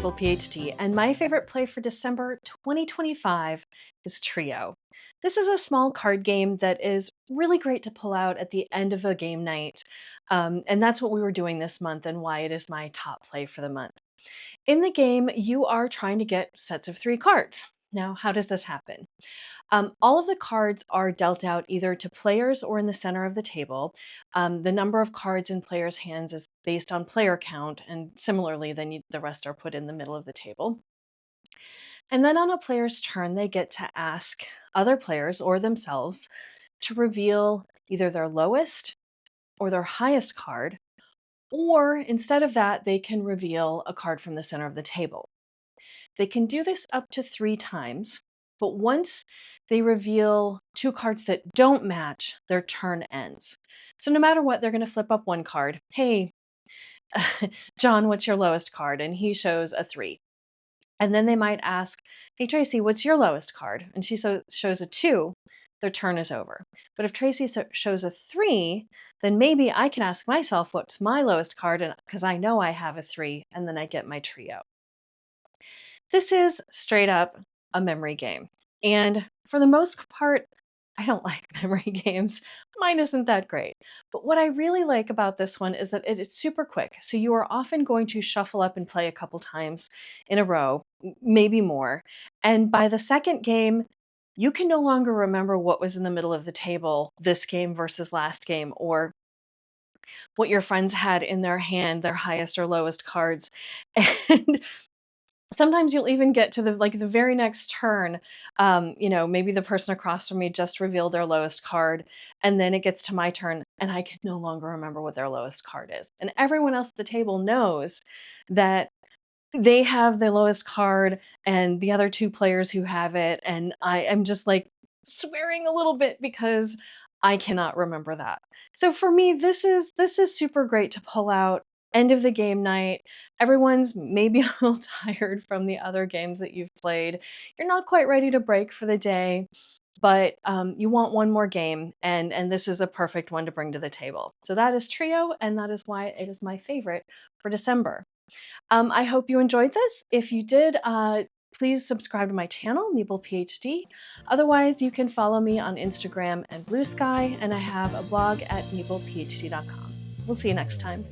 Maple PhD, and my favorite play for December 2025 is Trio. This is a small card game that is really great to pull out at the end of a game night, and that's what we were doing this month and why it is my top play for the month. In the game, you are trying to get sets of 3 cards. Now, how does this happen? All of the cards are dealt out either to players or in the center of the table. The number of cards in players' hands is based on player count, and similarly, then the rest are put in the middle of the table. And then on a player's turn, they get to ask other players or themselves to reveal either their lowest or their highest card, or instead of that, they can reveal a card from the center of the table. They can do this up to 3 times, but once they reveal 2 cards that don't match, their turn ends. So no matter what, they're going to flip up one card. Hey, John, what's your lowest card? And he shows a 3. And then they might ask, hey, Tracy, what's your lowest card? And she shows a 2. Their turn is over. But if Tracy shows a 3, then maybe I can ask myself, what's my lowest card? And because I know I have a 3, and then I get my trio. This is straight up a memory game. And for the most part, I don't like memory games. Mine isn't that great. But what I really like about this one is that it is super quick. So you are often going to shuffle up and play a couple times in a row, maybe more. And by the second game, you can no longer remember what was in the middle of the table this game versus last game, or what your friends had in their hand, their highest or lowest cards. And sometimes you'll even get to the very next turn. Maybe the person across from me just revealed their lowest card, and then it gets to my turn, and I can no longer remember what their lowest card is. And everyone else at the table knows that they have the lowest card, and the other 2 players who have it, and I am just like swearing a little bit because I cannot remember that. So for me, this is super great to pull out end of the game night. Everyone's maybe a little tired from the other games that you've played. You're not quite ready to break for the day, but you want one more game, and this is a perfect one to bring to the table. So that is Trio, and that is why it is my favorite for December. I hope you enjoyed this. If you did, please subscribe to my channel, Meeple PhD. Otherwise, you can follow me on Instagram and Blue Sky, and I have a blog at meeplephd.com. We'll see you next time.